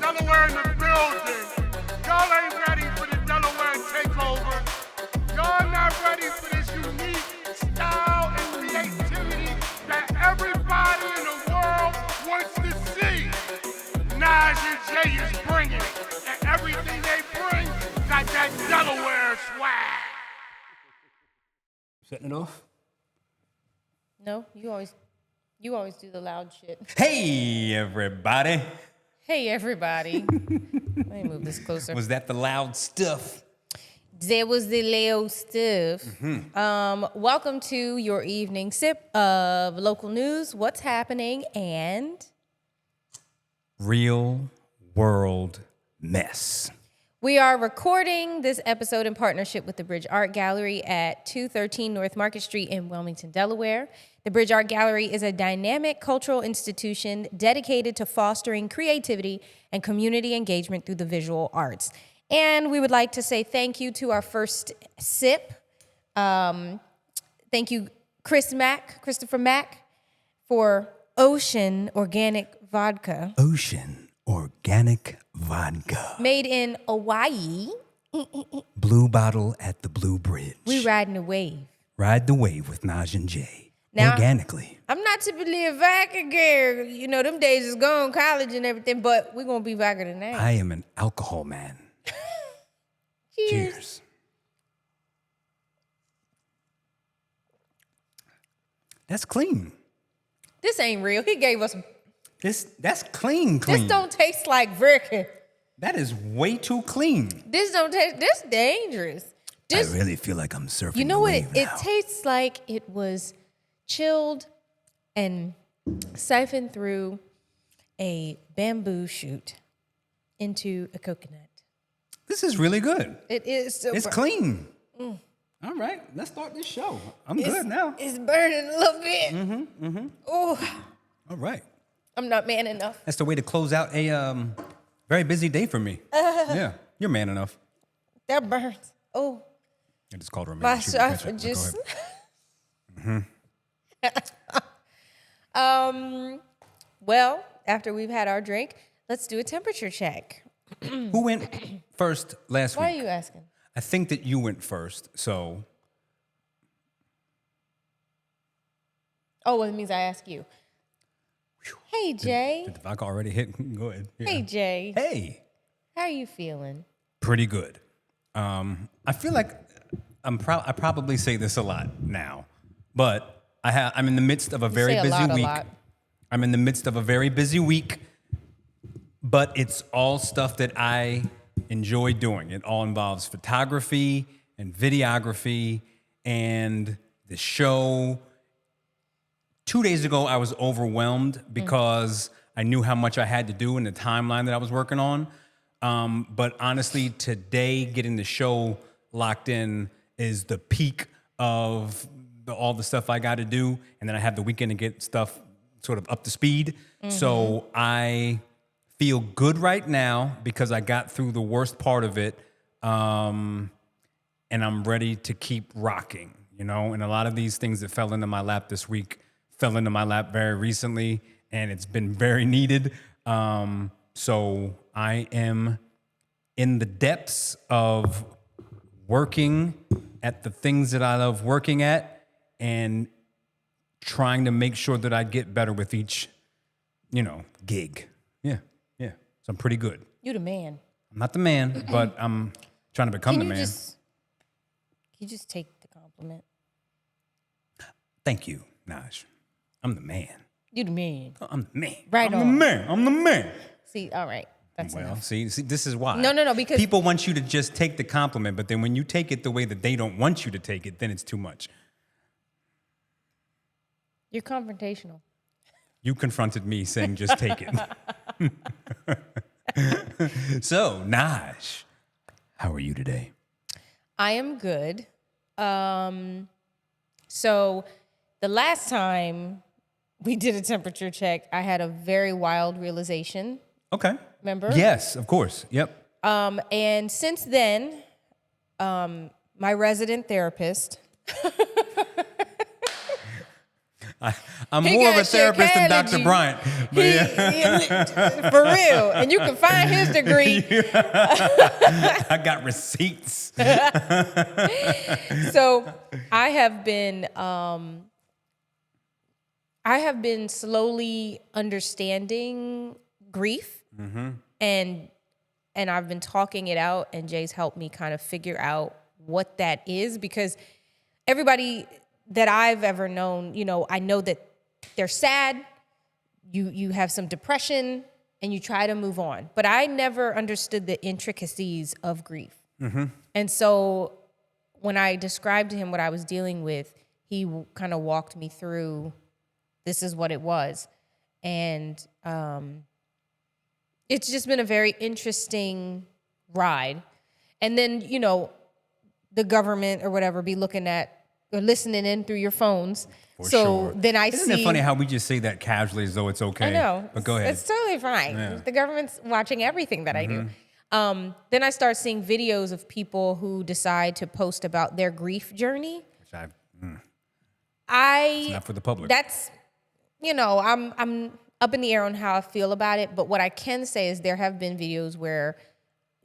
Delaware in the building. Y'all ain't ready for the Delaware takeover. Y'all not ready for this unique style and creativity that everybody in the world wants to see. NadjNJea is bringing it, and everything they bring got that Delaware swag. Setting it off? No, you always do the loud shit. Hey, everybody. Hey, everybody. Let me move this closer. Was that the loud stuff? There was the loud stuff. Welcome to your evening sip of local news, what's happening, and Real world mess. we are recording this episode in partnership with the Bridge Art Gallery at 213 North Market Street in Wilmington, Delaware. The Bridge Art Gallery is a dynamic cultural institution dedicated to fostering creativity and community engagement through the visual arts. And we would like to say thank you to our first sip. Thank you, Christopher Mack, for Ocean Organic Vodka. Ocean Organic Vodka. Made in Hawaii. Blue bottle at the Blue Bridge. We riding the wave. Ride the wave with NadjNJea. Now- Organically. I'm not typically a vodka girl. You know, them days is gone, college and everything, but we're going to be vodka tonight. I am an alcohol man. Cheers. That's clean. This ain't real. He gave us... That's clean. This don't taste like vodka. That is way too clean. This don't taste... This dangerous. This, I really feel like I'm surfing you know the what? wave It now. tastes like it was chilled and siphoned through a bamboo shoot into a coconut. This is really good. It is so... It's clean. All right, let's start this show. I'm good now. It's burning a little bit. Oh, All right. I'm not man enough. That's the way to close out a very busy day for me. Yeah, you're man enough. That burns. Oh, I just called her a man. my She didn't catch it. esophagus. Go ahead. Well, after we've had our drink, let's do a temperature check. Who went first last Why week? are you asking? I think that you went first, so Oh, well, it means I ask you. Hey, Jay. did the vodka already hit? Go ahead. Yeah. Hey, Jay. Hey. How are you feeling? Pretty good. I feel like I probably say this a lot now, but I'm in the midst of a very say a busy lot, a week. lot. I'm in the midst of a very busy week, but it's all stuff that I enjoy doing. It all involves photography and videography and the show. 2 days ago, I was overwhelmed because I knew how much I had to do and the timeline that I was working on. But honestly, today, getting the show locked in is the peak of all the stuff I got to do. And then I have the weekend to get stuff sort of up to speed. So I feel good right now because I got through the worst part of it. And I'm ready to keep rocking, you know? And a lot of these things that fell into my lap this week fell into my lap very recently, and it's been very needed. So I am in the depths of working at the things that I love working at and trying to make sure that I get better with each, gig. Yeah. So I'm pretty good. You the man. I'm not the man, but I'm trying to become the man. Can you just take the compliment? Thank you, Nadj. I'm the man. You the man. I'm the man. Right I'm on. the man. I'm the man. See, all right. That's Well, enough. see, this is why. No, because... people want you to just take the compliment, but then when you take it the way that they don't want you to take it, then it's too much. You're confrontational. You confronted me saying just take it. So, Nadj, how are you today? I am good. So the last time we did a temperature check, I had a very wild realization. Okay. Remember? Yes, of course. Yep. And since then, my resident therapist I'm He more of got a therapist than Dr. Shakeology. Bryant. But For real. And you can find his degree. I got receipts. So I have been slowly understanding grief, and I've been talking it out, and Jay's helped me kind of figure out what that is, because everybody that I've ever known, I know that they're sad, you have some depression, and you try to move on. But I never understood the intricacies of grief. And so when I described to him what I was dealing with, he kind of walked me through, this is what it was. And it's just been a very interesting ride. And then, the government or whatever be looking at or listening in through your phones. For so sure. then I Isn't see. it funny how we just say that casually as though it's okay? I know. But go ahead. It's totally fine. Yeah. The government's watching everything that I do. Then I start seeing videos of people who decide to post about their grief journey. Which It's not for the public. That's, I'm up in the air on how I feel about it. But what I can say is there have been videos where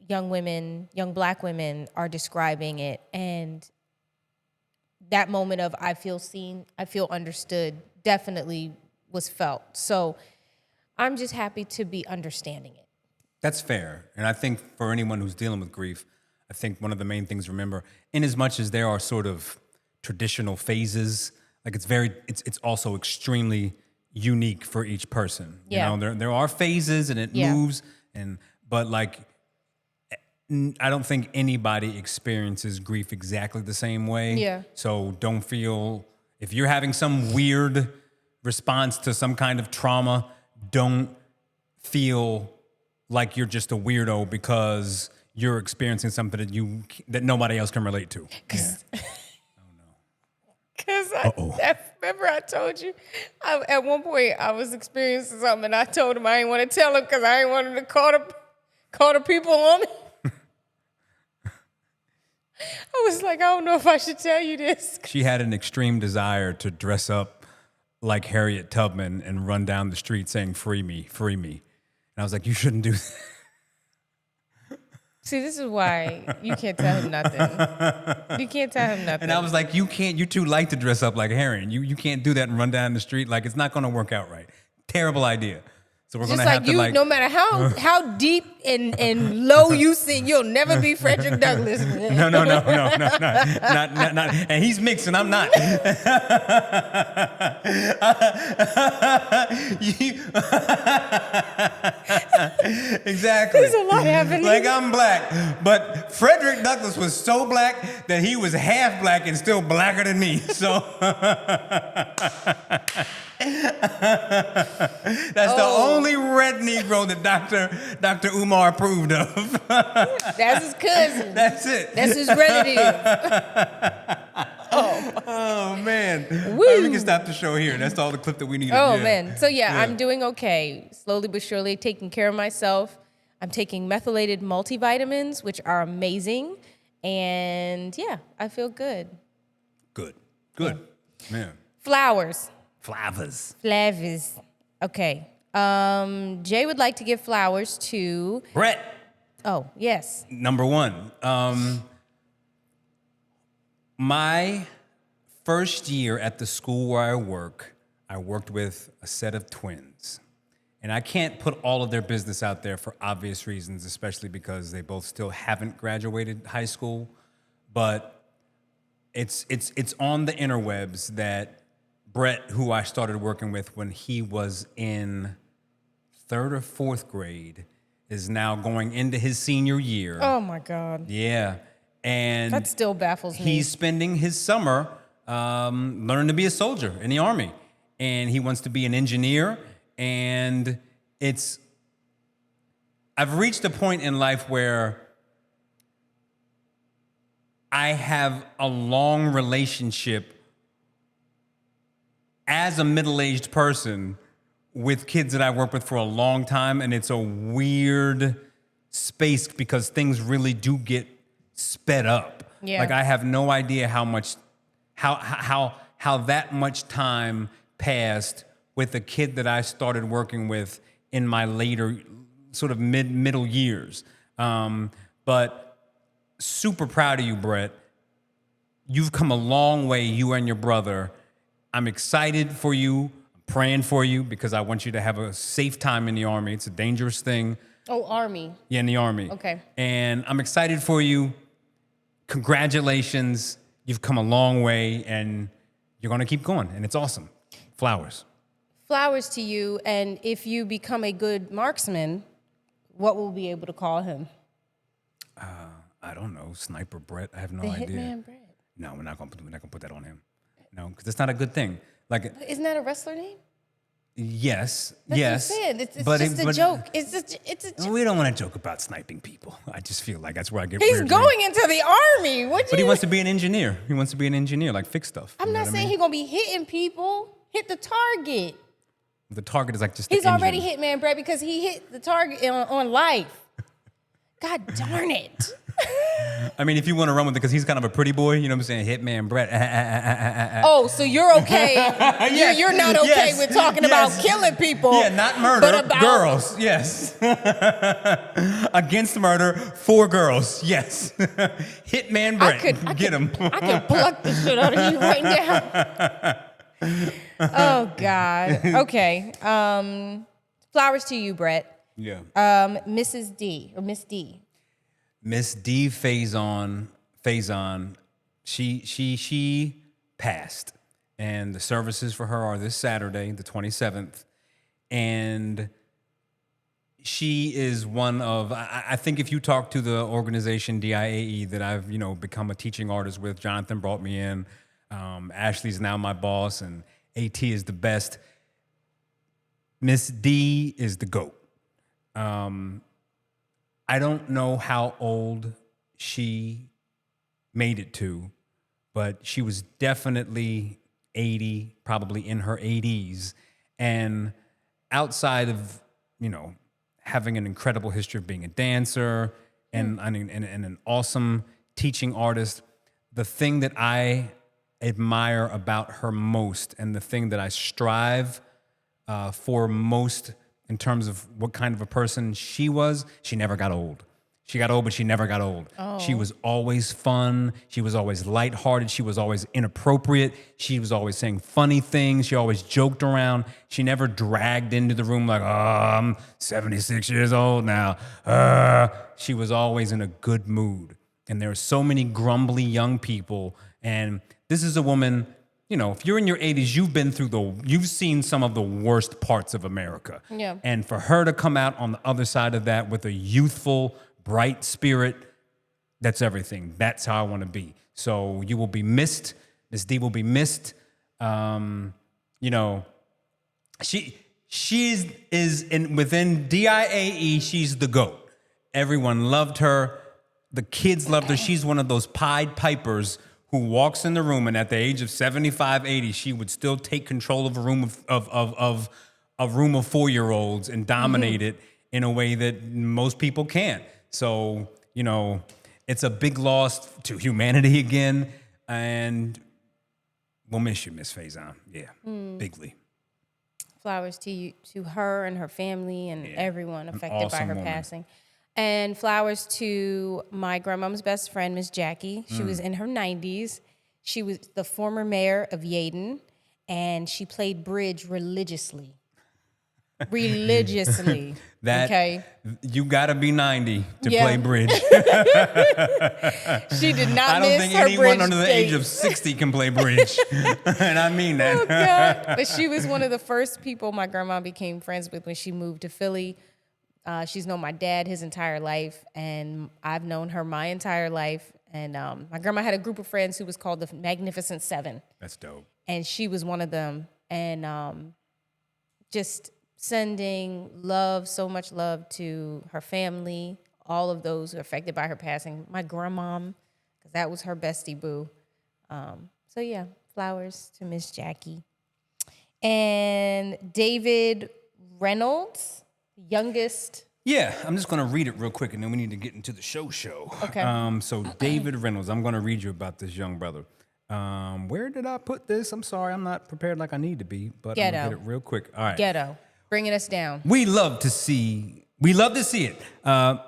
young Black women are describing it, and that moment of I feel seen, I feel understood definitely was felt. So I'm just happy to be understanding it. That's fair. And I think for anyone who's dealing with grief, I think one of the main things to remember, in as much as there are sort of traditional phases, like it's also extremely unique for each person. Yeah. There are phases and it moves, but like I don't think anybody experiences grief exactly the same way. Yeah. So don't feel, if you're having some weird response to some kind of trauma, don't feel like you're just a weirdo because you're experiencing something that nobody else can relate to. Because I remember I told you, at one point I was experiencing something, and I told him I didn't want to tell him because I didn't want him to call the people on me. I was like, I don't know if I should tell you this. She had an extreme desire to dress up like Harriet Tubman and run down the street saying, "Free me, free me." And I was like, you shouldn't do that. See, this is why you can't tell him nothing. You can't tell him nothing. And I was like, you can't, you're too light to dress up like Harriet. You can't do that and run down the street. Like, it's not going to work out right. Terrible idea. So we're going just to have like to you, no matter how deep and low you sing, you'll never be Frederick Douglass. No. Not. And he's mixed and I'm not. Exactly. There's a lot happening. Like I'm black, but Frederick Douglass was so black that he was half black and still blacker than me. So that's the only red Negro that Dr. Umar approved of. That's his cousin. That's it. That's his relative. Oh man. Woo. We can stop the show here. That's all the clip that we needed. Oh man. So yeah, I'm doing okay. Slowly but surely taking care of myself. I'm taking methylated multivitamins, which are amazing. And yeah, I feel good. Good. Yeah. Man. Flowers. Flowers. Okay. Jay would like to give flowers to Brett. Oh, yes. Number one. My first year at the school where I worked with a set of twins. And I can't put all of their business out there for obvious reasons, especially because they both still haven't graduated high school. But it's on the interwebs that Brett, who I started working with when he was in 3rd or 4th grade, is now going into his senior year. Oh my God. Yeah. And that still baffles me. He's spending his summer learning to be a soldier in the Army. And he wants to be an engineer. And I've reached a point in life where I have a long relationship as a middle-aged person with kids that I worked with for a long time, and it's a weird space because things really do get sped up. Yeah. Like I have no idea how that much time passed with a kid that I started working with in my later sort of middle years. But super proud of you, Brett. You've come a long way, you and your brother. I'm excited for you, I'm praying for you, because I want you to have a safe time in the Army. It's a dangerous thing. Oh, Army. Yeah, in the Army. Okay. And I'm excited for you. Congratulations. You've come a long way, and you're going to keep going, and it's awesome. Flowers. Flowers to you, and if you become a good marksman, what will we be able to call him? I don't know. Sniper Brett. I have no The idea. Hitman Brett. No, we're not going to put that on him. No, because it's not a good thing. Like, Isn't that a wrestler name? yes, That's yes. what I'm saying. It's but just a joke. It's a joke. We don't want to joke about sniping people. I just feel like that's where I get He's weirdly- going into the Army. But he wants to be an engineer. He wants to be an engineer, like fix stuff. I'm You know not what I saying mean? he's going to be hitting people. Hit the target. The target is like just the He's already engine. Hitman Brett because he hit the target on life. God darn it. I mean, if you want to run with it, because he's kind of a pretty boy, you know what I'm saying? Hitman Brett. Oh, so you're okay. You're not okay Yes. with talking Yes. about killing people. Yeah, not murder. But about girls. Yes. Against murder for girls. Yes. Hitman Brett. Get him. I could pluck the shit out of you right now. Oh, God. Okay. Flowers to you, Brett. Yeah. Mrs. D or Miss D. Miss D Faison, she passed, and the services for her are this Saturday, the 27th, and she is one of, I think if you talk to the organization DIAE that I've, become a teaching artist with, Jonathan brought me in, Ashley's now my boss, and AT is the best. Miss D is the GOAT. I don't know how old she made it to, but she was definitely 80, probably in her 80s. And outside of, having an incredible history of being a dancer and an awesome teaching artist, the thing that I admire about her most and the thing that I strive for most in terms of what kind of a person she was, she never got old. She got old, but she never got old. Oh. She was always fun. She was always lighthearted. She was always inappropriate. She was always saying funny things. She always joked around. She never dragged into the room like, oh, I'm 76 years old now. She was always in a good mood. And there are so many grumbly young people. And this is a woman, if you're in your 80s, you've seen some of the worst parts of America. Yeah. And for her to come out on the other side of that with a youthful, bright spirit, that's everything. That's how I want to be. So you will be missed. Miss D will be missed. She is within DIAE, she's the GOAT. Everyone loved her. The kids loved her. She's one of those Pied Pipers who walks in the room, and at the age of 75, 80, she would still take control of a room of 4-year-olds and dominate it in a way that most people can't. So, it's a big loss to humanity again, and we'll miss you, Miss Faison. Yeah, bigly. Flowers to you, to her and her family and everyone affected by her woman. passing. And flowers to my grandmom's best friend, Miss Jackie. She was in her 90s. She was the former mayor of Yaden, and she played bridge religiously. Okay. You gotta be 90 to play bridge. She did not I don't miss think her anyone bridge under the date. age of 60 can play bridge. And I mean that. Oh, God. But she was one of the first people my grandma became friends with when she moved to Philly. She's known my dad his entire life, and I've known her my entire life. And my grandma had a group of friends who was called the Magnificent Seven. That's dope. And she was one of them. And just sending love, so much love to her family, all of those who are affected by her passing. My grandmom, because that was her bestie boo. So yeah, flowers to Miss Jackie. And David Reynolds, youngest. Yeah, I'm just going to read it real quick, and then we need to get into the show. Okay. So David Reynolds, I'm going to read you about this young brother. Where did I put this? I'm sorry, I'm not prepared like I need to be, but I'm gonna get it real quick. All right. Ghetto. Bringing us down. We love to see it.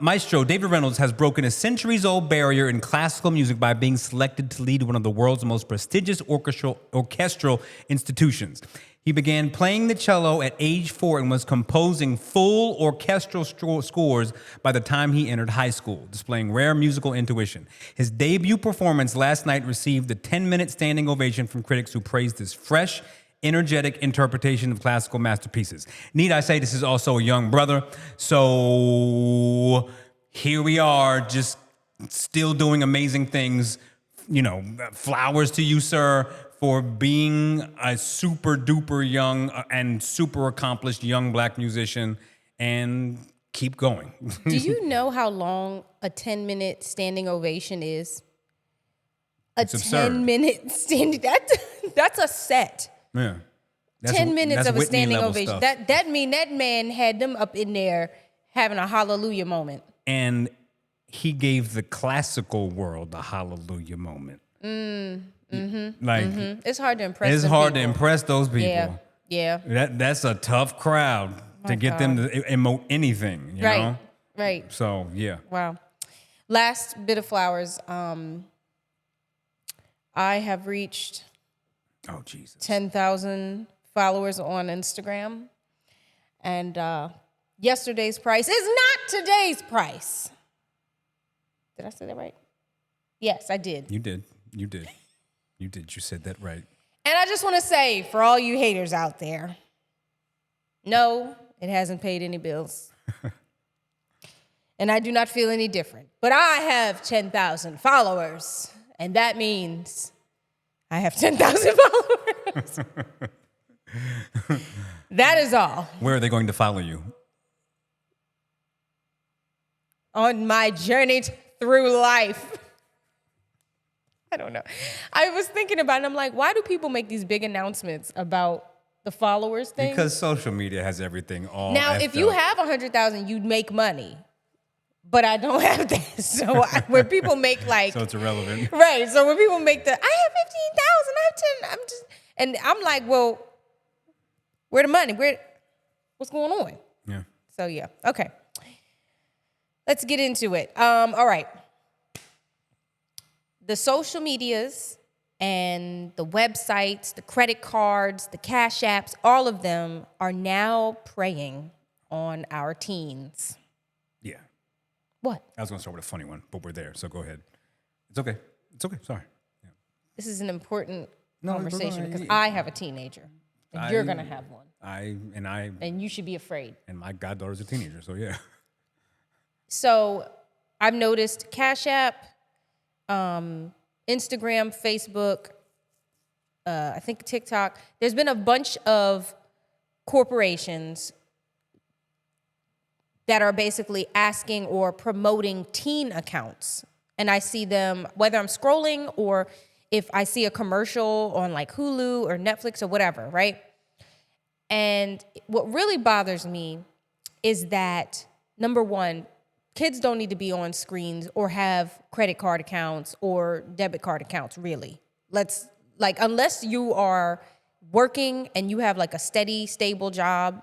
Maestro David Reynolds has broken a centuries-old barrier in classical music by being selected to lead one of the world's most prestigious orchestral institutions. He began playing the cello at age 4 and was composing full orchestral scores by the time he entered high school, displaying rare musical intuition. His debut performance last night received a 10-minute standing ovation from critics who praised his fresh, energetic interpretation of classical masterpieces. Need I say this is also a young brother, so here we are, just still doing amazing things. You know, flowers to you, sir, for being a super duper young and super accomplished young black musician, and keep going. Do you know how long a 10-minute standing ovation is? It's absurd. 10-minute standing, that's a set. Yeah. 10 minutes of a Whitney standing level ovation. stuff. That mean that man had them up in there having a hallelujah moment. And he gave the classical world a hallelujah moment. It's hard to impress. It's hard to impress those people. Yeah. That's a tough crowd to get them to emote anything. You know? Right. So yeah. Wow. Last bit of flowers. I have reached 10,000 followers on Instagram, and yesterday's price is not today's price. Did I say that right? Yes, I did. You did. You said that right. And I just want to say, for all you haters out there, no, it hasn't paid any bills. And I do not feel any different. But I have 10,000 followers, and that means I have 10,000 followers. That is all. Where are they going to follow you? On my journey through life. I don't know. I was thinking about it, and I'm like, why do people make these big announcements about the followers thing? Because social media has everything all now, if you have 100,000, you'd make money. But I don't have that. So when people make like... So it's irrelevant. Right. So when people make I have 15,000, I have 10, and I'm like, well, where the money? What's going on? Yeah. So yeah. Okay. Let's get into it. All right. The social medias and the websites, the credit cards, the cash apps, all of them are now preying on our teens. Yeah. What? I was going to start with a funny one, but we're there, so go ahead. It's okay. Sorry. Yeah. This is an important No, conversation no, because I have a teenager, and you're gonna have one, and you should be afraid. And my goddaughter's a teenager, so yeah. So I've noticed Cash App, Instagram, Facebook, I think TikTok. There's been a bunch of corporations that are basically asking or promoting teen accounts. And I see them, whether I'm scrolling or if I see a commercial on like Hulu or Netflix or whatever, right? And what really bothers me is that, number one, kids don't need to be on screens or have credit card accounts or debit card accounts, really. Unless you are working and you have like a steady, stable job,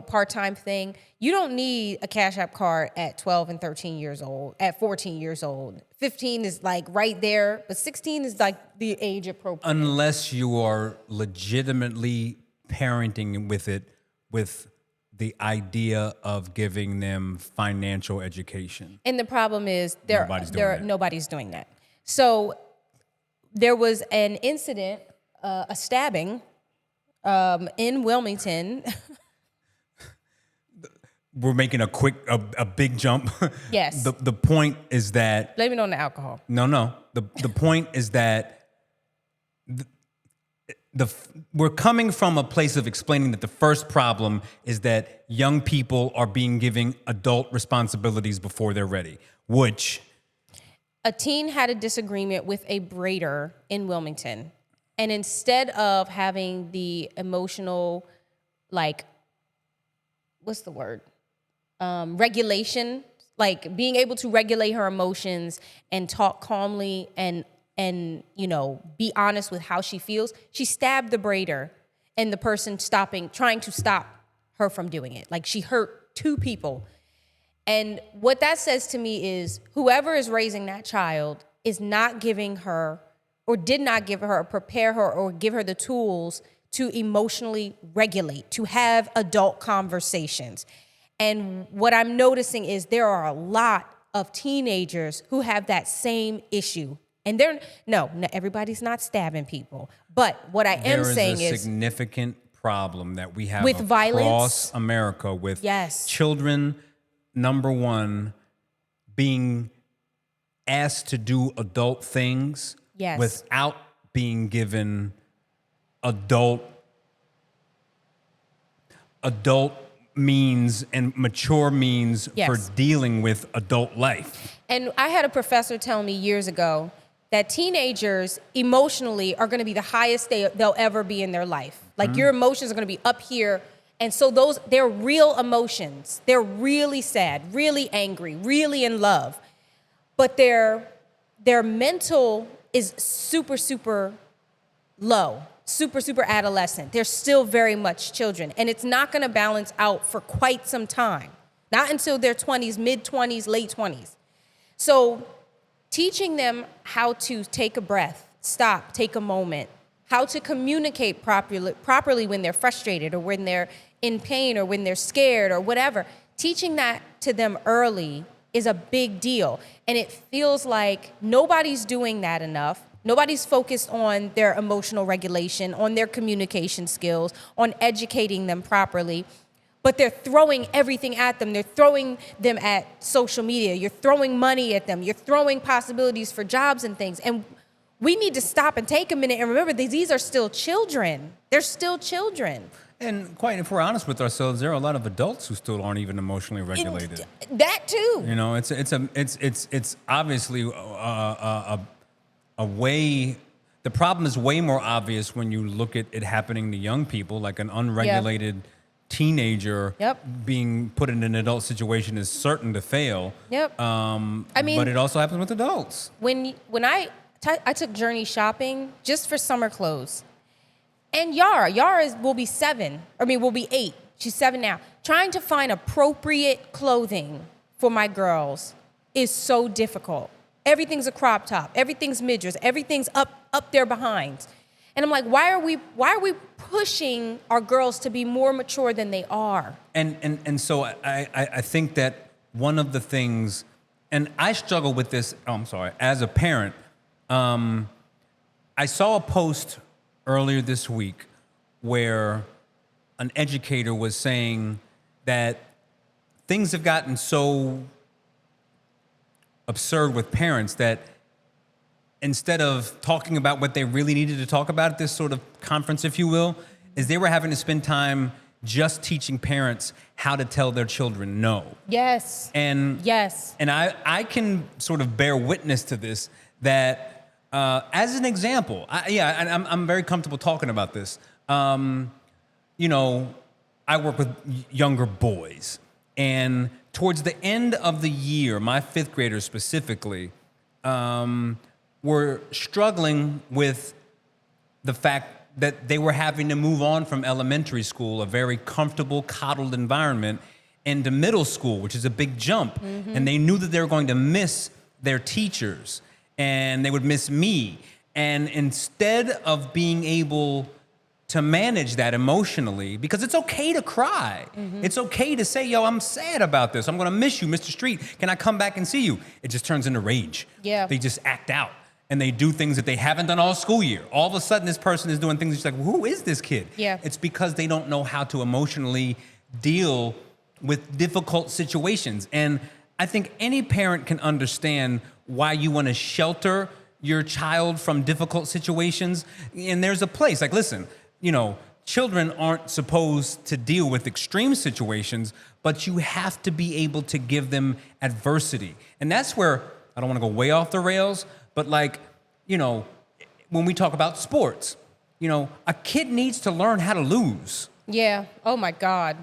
part-time thing, you don't need a Cash App card at 12 and 13 years old, at 14 years old. 15 is like right there, but 16 is like the age appropriate. Unless you are legitimately parenting with the idea of giving them financial education. And the problem is nobody's doing that. So there was an incident, a stabbing in Wilmington. We're making a big jump. Yes. The point is that... Blame it on the alcohol. No. The point is that we're coming from a place of explaining that the first problem is that young people are being given adult responsibilities before they're ready, which... A teen had a disagreement with a braider in Wilmington. And instead of having the emotional, what's the word? Regulation, like being able to regulate her emotions and talk calmly and and, be honest with how she feels. She stabbed the braider and the person trying to stop her from doing it. Like, she hurt 2 people. And what that says to me is whoever is raising that child is not giving her or did not give her or prepare her or give her the tools to emotionally regulate, to have adult conversations. And what I'm noticing is there are a lot of teenagers who have that same issue. And no, everybody's not stabbing people. But what I am saying is there is a significant problem that we have with across violence, America with yes, children, number one, being asked to do adult things yes, without being given adult means and mature means yes, for dealing with adult life. And I had a professor tell me years ago that teenagers emotionally are going to be the highest they'll ever be in their life. Like, your emotions are going to be up here. And so they're real emotions. They're really sad, really angry, really in love. But their mental is super, super low, super, super adolescent. They're still very much children. And it's not going to balance out for quite some time. Not until their 20s, mid-20s, late 20s. So teaching them how to take a breath, stop, take a moment, how to communicate properly when they're frustrated or when they're in pain or when they're scared or whatever. Teaching that to them early is a big deal. And it feels like nobody's doing that enough. Nobody's focused on their emotional regulation, on their communication skills, on educating them properly. But they're throwing everything at them. They're throwing them at social media. You're throwing money at them. You're throwing possibilities for jobs and things. And we need to stop and take a minute and remember that these are still children. They're still children. And if we're honest with ourselves, there are a lot of adults who still aren't even emotionally regulated. That too. It's obviously a way. The problem is way more obvious when you look at it happening to young people, like an unregulated teenager being put in an adult situation is certain to fail. Yep. But it also happens with adults. When I took Journey shopping just for summer clothes. And Yara will be 8. She's 7 now. Trying to find appropriate clothing for my girls is so difficult. Everything's a crop top. Everything's midriffs. Everything's up their behinds. And I'm like, why are we pushing our girls to be more mature than they are? And so I think that one of the things, and I struggle with this, as a parent, I saw a post earlier this week where an educator was saying that things have gotten so absurd with parents that instead of talking about what they really needed to talk about at this sort of conference, if you will, is they were having to spend time just teaching parents how to tell their children no. Yes. And I can sort of bear witness to this, that as an example, I'm very comfortable talking about this. I work with younger boys, and towards the end of the year, my 5th graders specifically were struggling with the fact that they were having to move on from elementary school, a very comfortable, coddled environment, into middle school, which is a big jump. Mm-hmm. And they knew that they were going to miss their teachers, and they would miss me. And instead of being able to manage that emotionally, because it's okay to cry. Mm-hmm. It's okay to say, yo, I'm sad about this. I'm gonna miss you, Mr. Street. Can I come back and see you? It just turns into rage. Yeah. They just act out, and they do things that they haven't done all school year. All of a sudden, this person is doing things that's like, who is this kid? Yeah. It's because they don't know how to emotionally deal with difficult situations. And I think any parent can understand why you want to shelter your child from difficult situations. And there's a place, like, listen, children aren't supposed to deal with extreme situations, but you have to be able to give them adversity. And that's where, I don't want to go way off the rails, but when we talk about sports, a kid needs to learn how to lose. Yeah. Oh my God.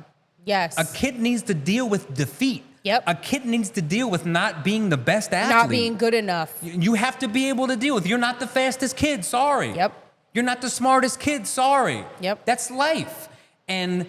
Yes. A kid needs to deal with defeat. Yep. A kid needs to deal with not being the best athlete. Not being good enough. You have to be able to deal with, you're not the fastest kid, sorry. Yep. You're not the smartest kid, sorry. Yep. That's life. And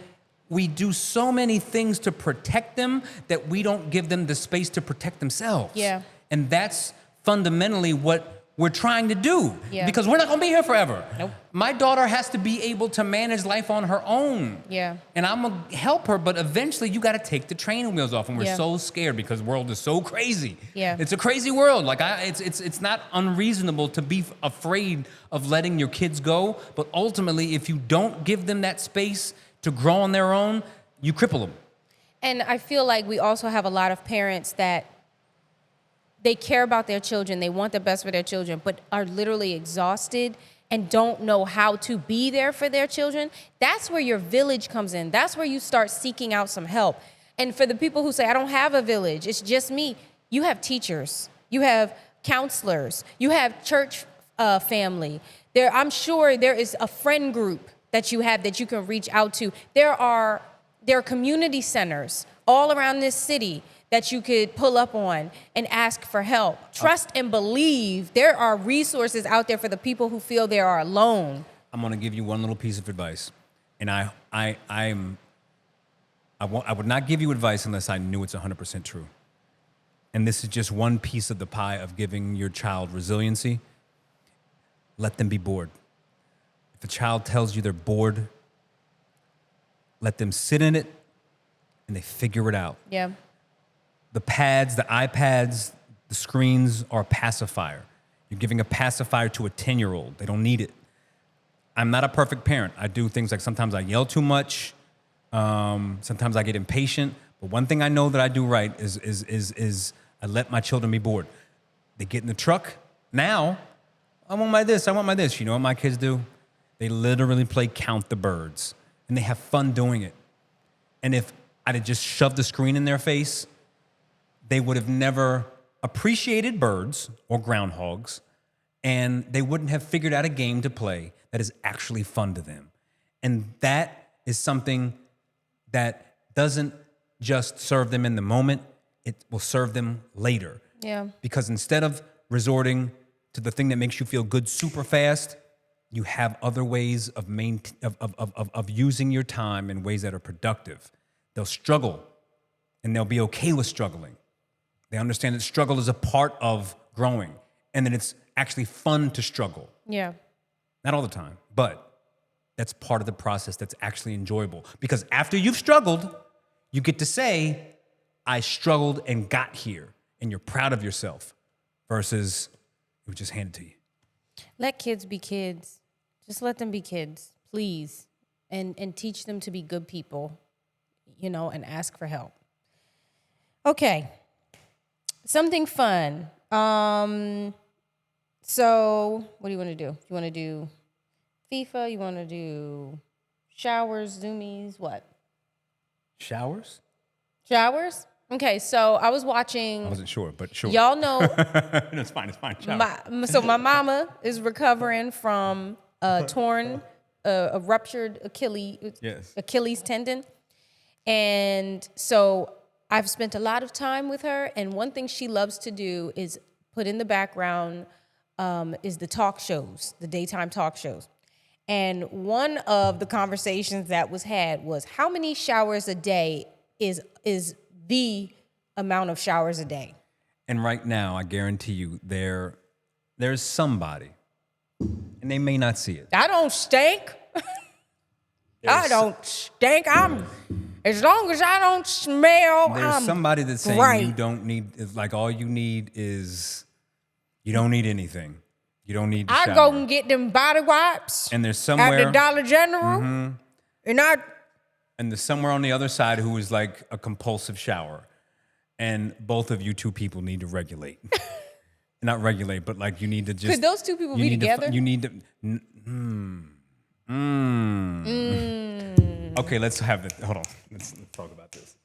we do so many things to protect them that we don't give them the space to protect themselves. Yeah. And that's fundamentally what we're trying to do. Yeah. Because we're not gonna be here forever. Nope. My daughter has to be able to manage life on her own. Yeah. And I'm gonna help her, but eventually you gotta take the training wheels off. And we're Yeah. so scared because the world is so crazy. Yeah. It's a crazy world. Like it's not unreasonable to be afraid of letting your kids go, but ultimately if you don't give them that space to grow on their own, you cripple them. And I feel like we also have a lot of parents that they care about their children, they want the best for their children, but are literally exhausted and don't know how to be there for their children. That's where your village comes in. That's where you start seeking out some help. And for the people who say, I don't have a village, it's just me, you have teachers, you have counselors, you have church family. I'm sure there is a friend group that you have that you can reach out to. There are community centers all around this city that you could pull up on and ask for help. Trust and believe there are resources out there for the people who feel they are alone. I'm gonna give you one little piece of advice. And I would not give you advice unless I knew it's 100% true. And this is just one piece of the pie of giving your child resiliency. Let them be bored. If a child tells you they're bored, let them sit in it and they figure it out. Yeah. The pads, the iPads, the screens are a pacifier. You're giving a pacifier to a 10-year-old. They don't need it. I'm not a perfect parent. I do things like sometimes I yell too much. Sometimes I get impatient. But one thing I know that I do right is I let my children be bored. They get in the truck. Now, I want my this, I want my this. You know what my kids do? They literally play Count the Birds. And they have fun doing it. And if I'd have just shoved the screen in their face, they would have never appreciated birds or groundhogs, and they wouldn't have figured out a game to play that is actually fun to them. And that is something that doesn't just serve them in the moment, it will serve them later. Yeah. Because instead of resorting to the thing that makes you feel good super fast, you have other ways of using your time in ways that are productive. They'll struggle, and they'll be okay with struggling. They understand that struggle is a part of growing, and that it's actually fun to struggle. Yeah. Not all the time, but that's part of the process that's actually enjoyable. Because after you've struggled, you get to say, I struggled and got here, and you're proud of yourself, versus it was just handed to you. Let kids be kids. Just let them be kids, please. And teach them to be good people, and ask for help. Okay. Something fun. So what do you want to do? You want to do FIFA? You want to do showers, zoomies? What? Showers? Showers? Okay, so I was watching. I wasn't sure, but sure. Y'all know. No, it's fine. Shower. So my mama is recovering from a ruptured Achilles tendon. And so I've spent a lot of time with her, and one thing she loves to do is put in the background is the talk shows, the daytime talk shows. And one of the conversations that was had was how many showers a day is the amount of showers a day. And right now, I guarantee you, there's somebody, and they may not see it. I don't stink. I don't stink. As long as I don't smell, There's somebody that's saying great. you don't need, it's like all you need is, you don't need anything. You don't need to shower. I go and get them body wipes. And there's somewhere at the Dollar General. Mm-hmm. And there's somewhere on the other side who is like a compulsive shower. And both of you two people need to regulate. Not regulate, but like you need to just. Could those two people be together? You need to. Okay, let's have it. Hold on. Let's talk about this.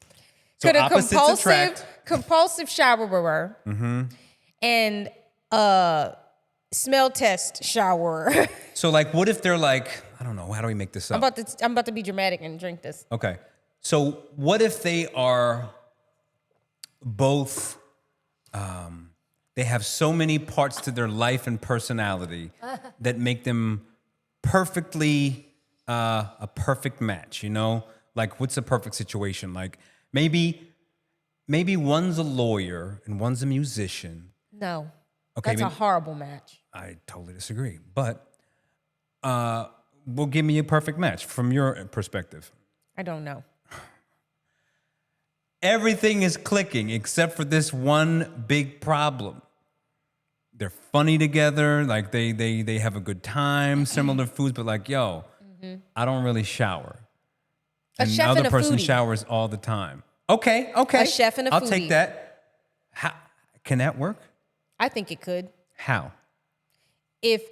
So could a opposites attract. compulsive showerer and smell test showerer. So like, what if they're like, I don't know, how do we make this up? I'm about to be dramatic and drink this. Okay. So what if they are both, they have so many parts to their life and personality that make them perfectly a perfect match, you know? Like, what's a perfect situation? Like, maybe one's a lawyer and one's a musician. No. Okay, That's a horrible match. I totally disagree. But well, give me a perfect match from your perspective. I don't know. Everything is clicking except for this one big problem. They're funny together, like they have a good time, similar foods, but like, yo, I don't really shower. A And chef the and other a person foodie. showers all the time. Okay. A chef and a I'll foodie. take that. How, can that work? I think it could. How? If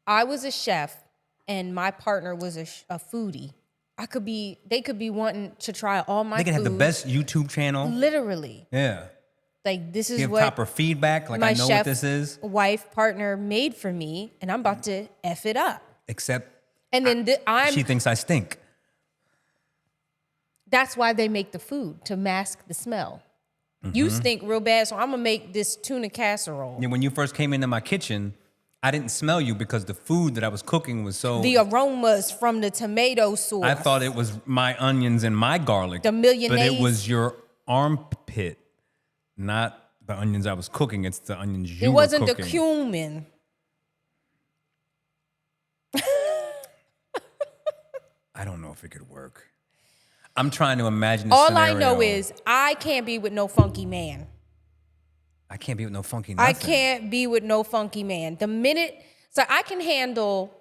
I was a chef and my partner was a foodie, they could be wanting to try all my They can have the food. best YouTube channel. Literally. Yeah. Like, this is Give what proper feedback. Like, my I know chef what this is. wife partner made for me, and I'm about to F it up. Except And then she thinks I stink. that's why they make the food, to mask the smell. Mm-hmm. You stink real bad, so I'm gonna make this tuna casserole. Yeah, when you first came into my kitchen, I didn't smell you because the food that I was cooking was so... The aromas from the tomato sauce. I thought it was my onions and my garlic. The mayonnaise. But it was your armpit, not the onions I was cooking. It's the onions you it were wasn't cooking. the cumin. I don't know if it could work. I'm trying to imagine the All scenario. I know is I can't be with no funky man. I can't be with no funky nothing. I can't be with no funky man. So I can handle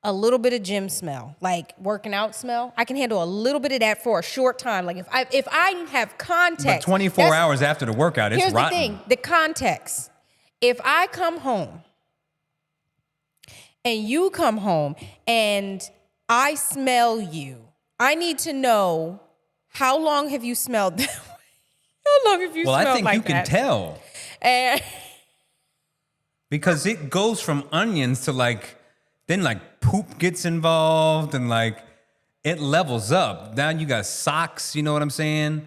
a little bit of gym smell, like working out smell. I can handle a little bit of that for a short time. Like if I have context. But 24 hours after the workout, it's here's rotten. the thing, the context. If I come home and you come home and I smell you, I need to know, how long have you smelled that way? How long have you Well, smelled I think like you can that? tell. And Because it goes from onions to then poop gets involved and it levels up. Now you got socks, you know what I'm saying?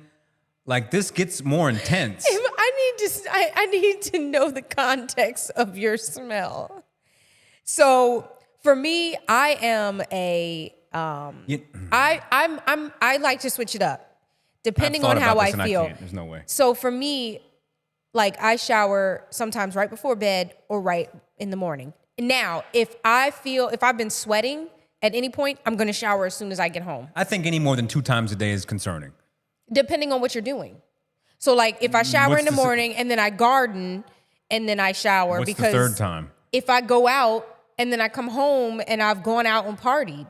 Like, this gets more intense. I need to know the context of your smell. So for me, I am I like to switch it up depending on how I feel. There's no way. So for me, like, I shower sometimes right before bed or right in the morning. Now, if I've been sweating at any point, I'm going to shower as soon as I get home. I think any more than 2 times a day is concerning. Depending on what you're doing. So, like, if I shower What's in the the morning and then I garden and then I shower, What's because the third time? if I go out and then I come home and I've gone out and partied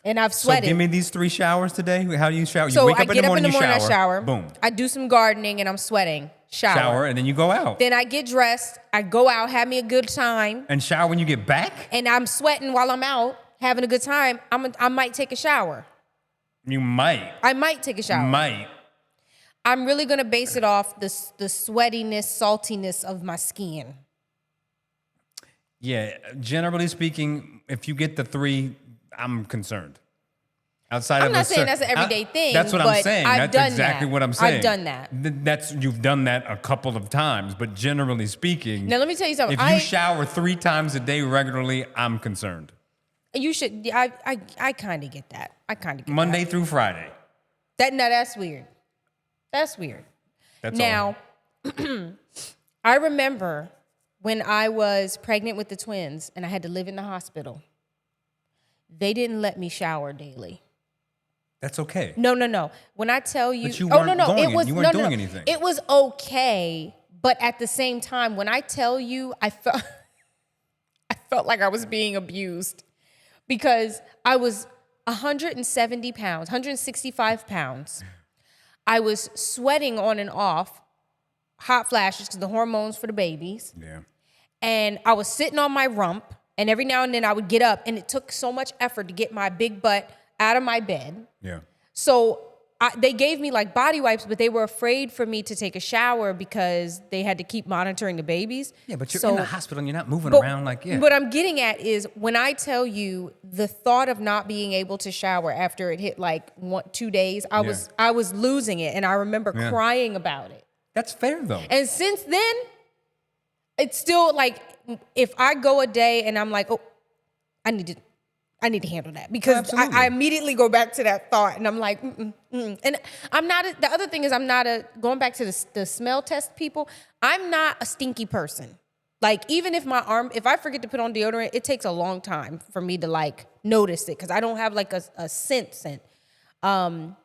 and I've sweated. So give me these 3 showers today. How do you shower? So you wake I up in get the up in morning, the morning, you I shower. Boom. I do some gardening and I'm sweating. Shower, and then you go out. Then I get dressed. I go out, have me a good time. And shower when you get back? And I'm sweating while I'm out, having a good time. I might take a shower. You might. I might take a shower. Might. I'm really going to base it off the sweatiness, saltiness of my skin. Yeah, generally speaking, if you get the 3, I'm concerned. Outside I'm of not saying that's an everyday thing. That's what I'm but saying. I've That's done exactly that. what I'm saying. I've done that. You've done that a couple of times, but generally speaking, Now let me tell you something. if you shower 3 times a day regularly, I'm concerned. You should. I kind of get that. I kind of get Monday through Friday. that's weird. That's weird. That's Now, all. I remember when I was pregnant with the twins and I had to live in the hospital. They didn't let me shower daily. That's okay. No. When I tell you, But you weren't it was you weren't doing anything. It was okay, but at the same time, when I tell you, I felt like I was being abused because I was 170 pounds, 165 pounds. I was sweating on and off, hot flashes because the hormones for the babies. Yeah. And I was sitting on my rump, and every now and then I would get up, and it took so much effort to get my big butt out of my bed. Yeah. So they gave me like body wipes, but they were afraid for me to take a shower because they had to keep monitoring the babies. Yeah, but you're in the hospital and you're not moving But around like, yeah. what I'm getting at is when I tell you the thought of not being able to shower after it hit like 2 days, I was losing it. And I remember crying about it. That's fair though. And since then, it's still like, if I go a day and I'm like, oh, I need to handle that, because I immediately go back to that thought and I'm like, And I'm not, the other thing is going back to the smell test people, I'm not a stinky person. Like, even if if I forget to put on deodorant, it takes a long time for me to like notice it, because I don't have like a scent. And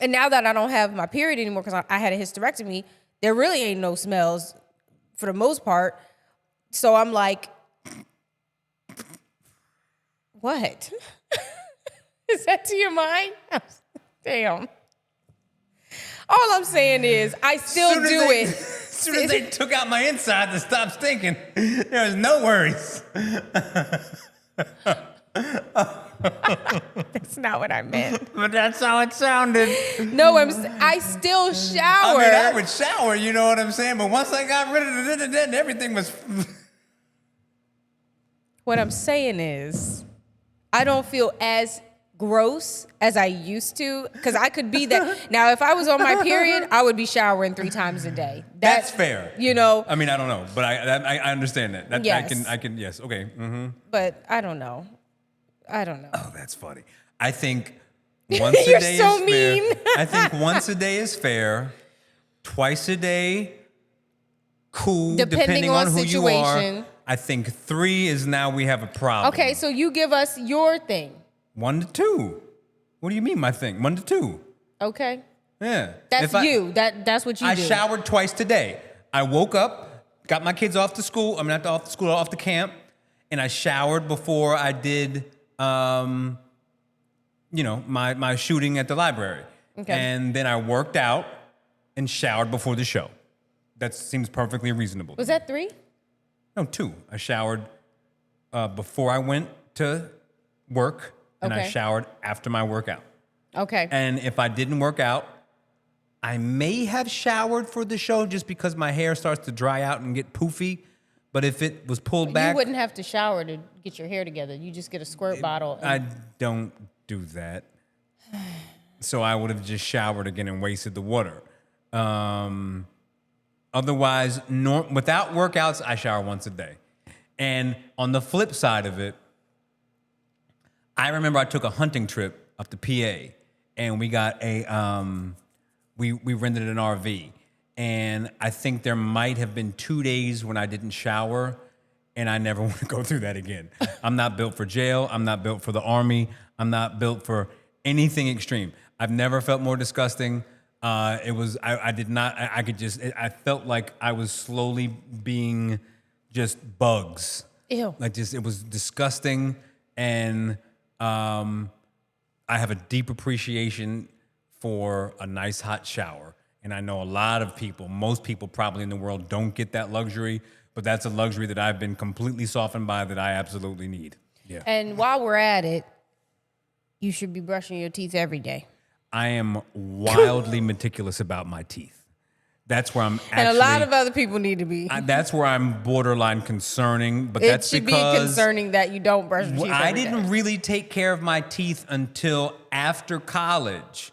now that I don't have my period anymore because I had a hysterectomy, there really ain't no smells for the most part. So I'm like, what? Is that to your mind? Damn. All I'm saying is I still do it. As soon as they took out my inside to stop stinking, there was no worries. That's not what I meant. But that's how it sounded. No, I still shower. I mean, I would shower, you know what I'm saying? But once I got rid of it, everything was... What I'm saying is, I don't feel as gross as I used to, because I could be that. Now, if I was on my period, I would be showering 3 times a day. That's fair. You know. I mean, I don't know, but I understand that. Yes. I can, yes, okay. Mm-hmm. But I don't know. Oh, that's funny. I think once a You're day so is mean. fair. I think once a day is fair. Twice a day, cool, depending on who you are. I think 3 is now we have a problem. Okay, so you give us your thing. 1 to 2. What do you mean my thing? 1 to 2. Okay. Yeah. That's you. That's what you do. I showered twice today. I woke up, got my kids off to school. I mean, not off to school, off to camp, and I showered before I did, my shooting at the library. Okay. And then I worked out and showered before the show. That seems perfectly reasonable. Was that 3? No, 2. I showered before I went to work, and I showered after my workout. Okay. And if I didn't work out, I may have showered for the show just because my hair starts to dry out and get poofy. But if it was pulled back... You wouldn't have to shower to get your hair together. You just get a squirt bottle. I don't do that. So I would have just showered again and wasted the water. Otherwise, without workouts, I shower once a day. And on the flip side of it, I remember I took a hunting trip up to PA, and we got we rented an RV. And I think there might have been 2 days when I didn't shower, and I never want to go through that again. I'm not built for jail. I'm not built for the Army. I'm not built for anything extreme. I've never felt more disgusting. I felt like I was slowly being just bugs. Ew. It was disgusting. And I have a deep appreciation for a nice hot shower. And I know a lot of people, most people probably in the world don't get that luxury, but that's a luxury that I've been completely softened by that I absolutely need. Yeah. And while we're at it, you should be brushing your teeth every day. I am wildly meticulous about my teeth. That's where I'm actually... And a lot of other people need to be. That's where I'm borderline concerning, but that's because... It should be concerning that you don't brush your teeth every day. I didn't really take care of my teeth until after college.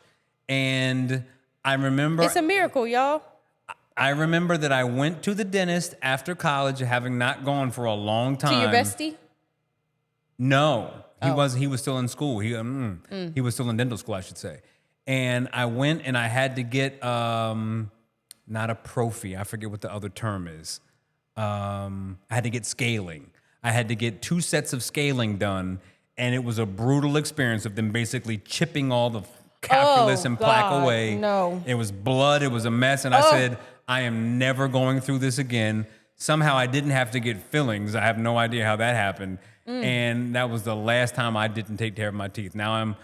And I remember... It's a miracle, y'all. I remember that I went to the dentist after college, having not gone for a long time. To your bestie? No. He was still in school. He was still in dental school, I should say. And I went and I had to get... not a prophy. I forget what the other term is. I had to get scaling. I had to get 2 sets of scaling done, and it was a brutal experience of them basically chipping all the calculus and plaque away. No. It was blood. It was a mess. And I said, I am never going through this again. Somehow I didn't have to get fillings. I have no idea how that happened. And that was the last time I didn't take care of my teeth. Now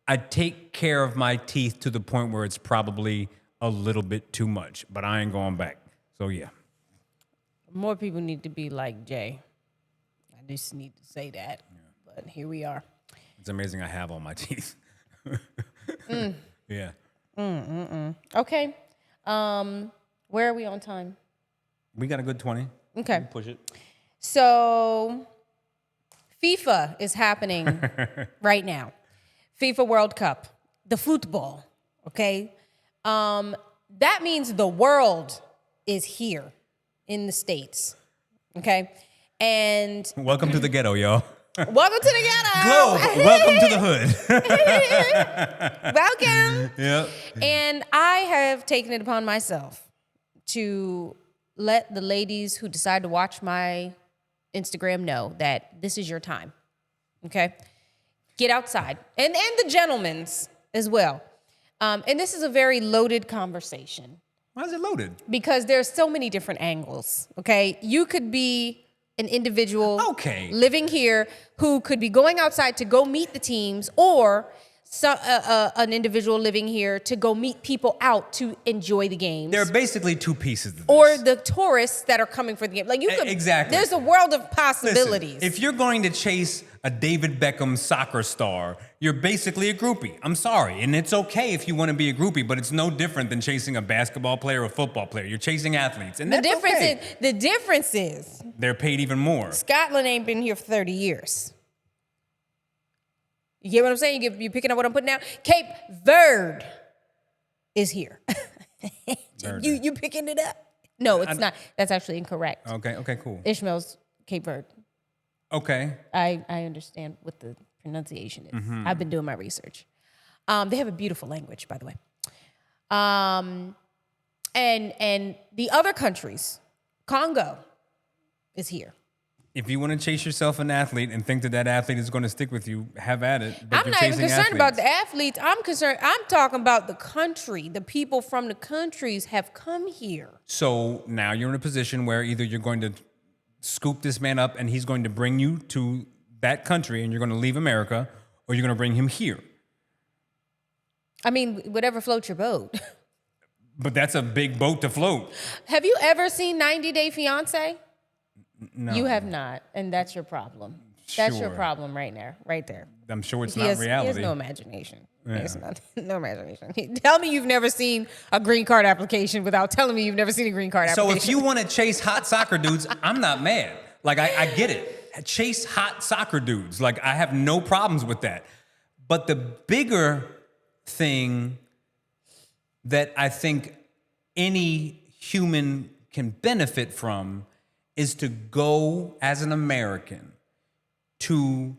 I take care of my teeth to the point where it's probably a little bit too much, but I ain't going back. So, yeah. More people need to be like Jay. I just need to say that. Yeah. But here we are. It's amazing I have all my teeth. Yeah. Okay. Where are we on time? We got a good 20. Okay. Push it. So FIFA is happening right now. FIFA World Cup, the football, okay? That means the world is here in the States, okay? And Welcome to the ghetto, y'all. welcome to the ghetto. Globe, welcome to the hood. Welcome. Yep. And I have taken it upon myself to let the ladies who decide to watch my Instagram know that this is your time, okay? Get outside. And the gentlemen's as well. And this is a very loaded conversation. Why is it loaded? Because there's so many different angles, okay? You could be an individual living here who could be going outside to go meet the teams, or an individual living here to go meet people out to enjoy the games. There are basically two pieces of this. Or the tourists that are coming for the game. Like you could, exactly. There's a world of possibilities. Listen, if you're going to chase a David Beckham soccer star, you're basically a groupie. I'm sorry. And it's okay if you want to be a groupie, but it's no different than chasing a basketball player or a football player. You're chasing athletes. And that's okay. The difference is they're paid even more. Scotland ain't been here for 30 years. You get what I'm saying? You picking up what I'm putting down? Cape Verde is here. You picking it up? No, it's not. That's actually incorrect. Okay, cool. Ishmael's Cape Verde. Okay. I understand what the pronunciation is. Mm-hmm. I've been doing my research. They have a beautiful language, by the way. And the other countries, Congo is here. If you want to chase yourself an athlete and think that athlete is going to stick with you, have at it. I'm not even concerned about the athletes. I'm talking about the country. The people from the countries have come here. So now you're in a position where either you're going to scoop this man up and he's going to bring you to that country and you're going to leave America, or you're going to bring him here. I mean, whatever floats your boat. But that's a big boat to float. Have you ever seen 90 Day Fiancé? No. You have not, and that's your problem. That's your problem right there. I'm sure it's not reality. He has no imagination. Yeah. No imagination. Tell me you've never seen a green card application without telling me you've never seen a green card application. So if you want to chase hot soccer dudes, I'm not mad. Like, I get it. Chase hot soccer dudes. Like, I have no problems with that. But the bigger thing that I think any human can benefit from is to go as an American to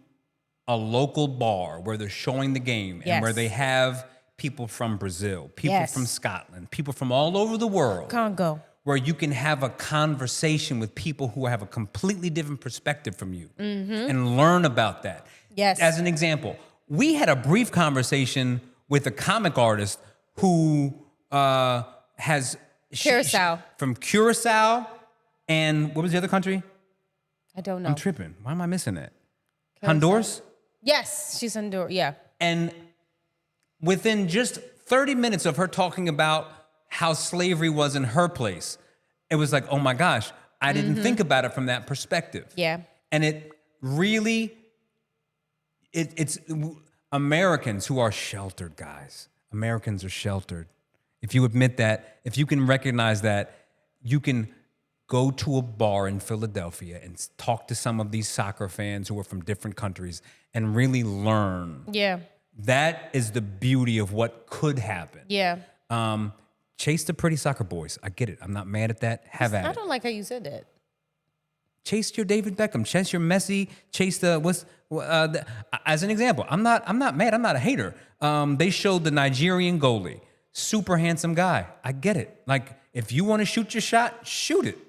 a local bar where they're showing the game and where they have people from Brazil, people from Scotland, people from all over the world. Congo. Where you can have a conversation with people who have a completely different perspective from you and learn about that. Yes. As an example, we had a brief conversation with a comic artist who has... Curacao. From Curacao. And what was the other country? I don't know. I'm tripping. Why am I missing that? Curacao. Honduras? Yes, she's Honduras, yeah. And within just 30 minutes of her talking about how slavery was in her place, it was like, oh my gosh, I didn't think about it from that perspective. Yeah. And it really, it's Americans who are sheltered, guys. Americans are sheltered. If you admit that, if you can recognize that, you can go to a bar in Philadelphia and talk to some of these soccer fans who are from different countries and really learn. Yeah. That is the beauty of what could happen. Yeah. Chase the pretty soccer boys. I get it. I'm not mad at that. Have at it. I don't like how you said that. Chase your David Beckham. Chase your Messi. Chase the as an example. I'm not mad. I'm not a hater. They showed the Nigerian goalie. Super handsome guy. I get it. Like, if you want to shoot your shot, shoot it.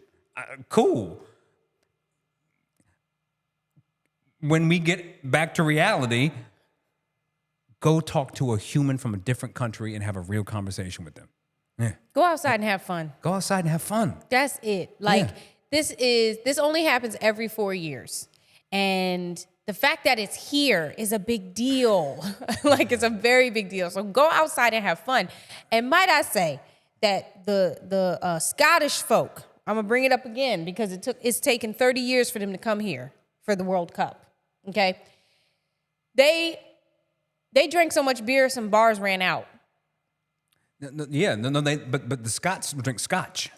Cool. When we get back to reality, go talk to a human from a different country and have a real conversation with them. Yeah. Go outside and have fun. Go outside and have fun. That's it. Like, this only happens every 4 years. And the fact that it's here is a big deal. Like, it's a very big deal. So go outside and have fun. And might I say that the Scottish folk, I'm gonna bring it up again because it's taken 30 years for them to come here for the World Cup. Okay, they They drank so much beer, some bars ran out. But the Scots drink scotch.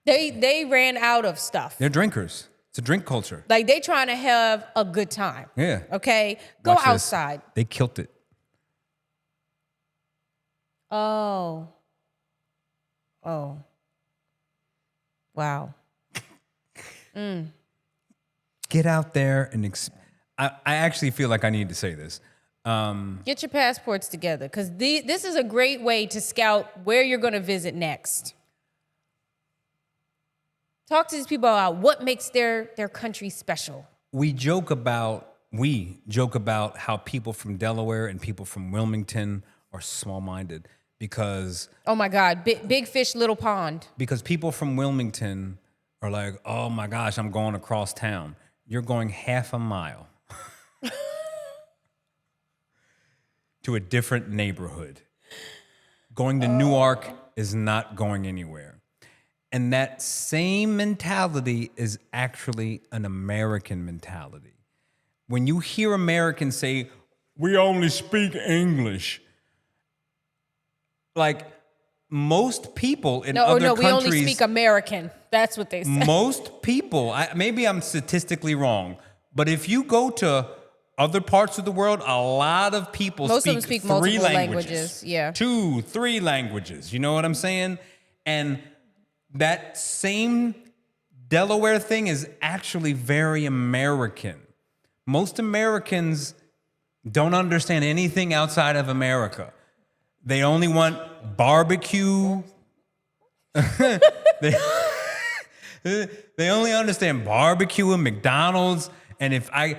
They ran out of stuff. They're drinkers. It's a drink culture. Like, they trying to have a good time. Yeah. Okay? Go Watch this. outside. They killed it. Oh. Wow. Get out there and I actually feel like I need to say this. Get your passports together, because this is a great way to scout where you're going to visit next. Talk to these people about what makes their country special. We joke about how people from Delaware and people from Wilmington are small-minded because... Oh, my God. Big fish, little pond. Because people from Wilmington are like, oh, my gosh, I'm going across town. You're going half a mile to a different neighborhood. Going to Newark is not going anywhere. And that same mentality is actually an American mentality. When you hear Americans say, we only speak English, like most people in other countries... we only speak American. That's what they say. Most people, maybe I'm statistically wrong, but if you go to other parts of the world, a lot of people Most of them speak three multiple languages. Yeah. 2, 3 languages. You know what I'm saying? And that same Delaware thing is actually very American. Most Americans don't understand anything outside of America. They only want barbecue. They only understand barbecue and McDonald's. And if I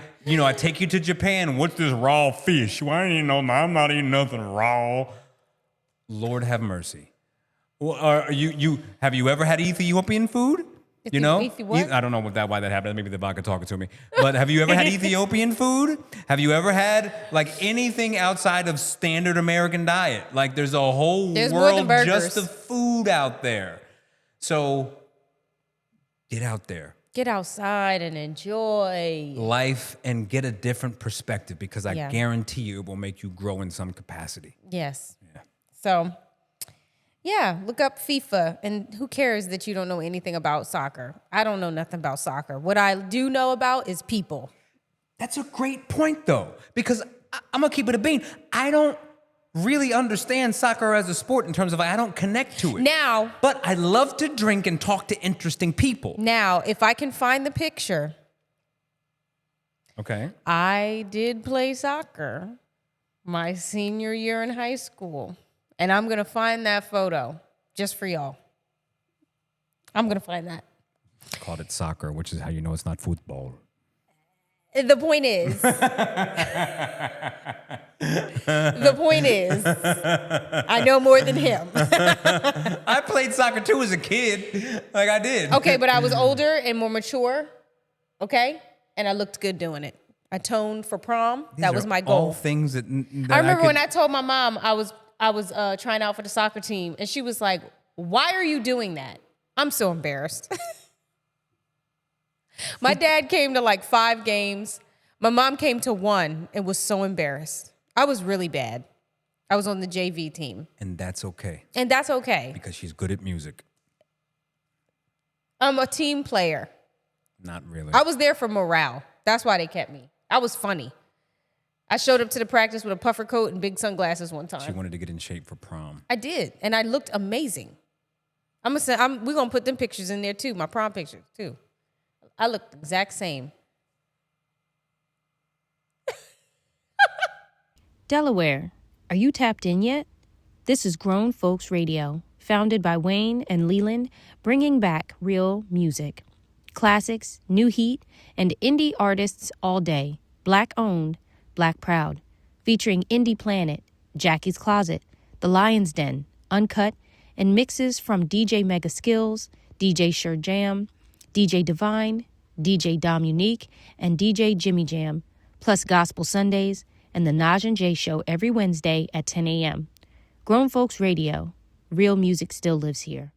take you to Japan, what's this raw fish? Well, I'm not eating nothing raw. Lord have mercy. Well, have you ever had Ethiopian food? What? I don't know why that happened. Maybe the vodka talking to me. But have you ever had Ethiopian food? Have you ever had anything outside of standard American diet? Like there's a whole world just of food out there. So get out there. Get outside and enjoy life and get a different perspective, because I guarantee you it will make you grow in some capacity. Yes. Yeah. So, look up FIFA, and who cares that you don't know anything about soccer? I don't know nothing about soccer. What I do know about is people. That's a great point, though, because I'm going to keep it a bean. I don't really understand soccer as a sport in terms of I don't connect to it. Now. But I love to drink and talk to interesting people. Now, if I can find the picture. Okay. I did play soccer my senior year in high school. And I'm going to find that photo just for y'all. I'm going to find that. Called it soccer, which is how you know it's not football. The point is, I know more than him. I played soccer too as a kid. Like I did. Okay, but I was older and more mature. Okay? And I looked good doing it. I toned for prom. That was my goal. All things that I remember when I told my mom I was trying out for the soccer team, and she was like, "Why are you doing that?" I'm so embarrassed. My dad came to 5 games. My mom came to 1 and was so embarrassed. I was really bad. I was on the JV team. And that's okay. Because she's good at music. I'm a team player. Not really. I was there for morale. That's why they kept me. I was funny. I showed up to the practice with a puffer coat and big sunglasses one time. She wanted to get in shape for prom. I did, and I looked amazing. We're gonna put them pictures in there too, my prom pictures too. I looked the exact same. Delaware, are you tapped in yet? This is Grown Folks Radio, founded by Wayne and Leland, bringing back real music. Classics, new heat, and indie artists all day. Black owned, Black proud. Featuring Indie Planet, Jackie's Closet, The Lion's Den, Uncut, and mixes from DJ Mega Skills, DJ Sure Jam, DJ Divine, DJ Dom Unique, and DJ Jimmy Jam, plus Gospel Sundays and the NadjNJea show every Wednesday at 10 a.m. Grown Folks Radio. Real music still lives here.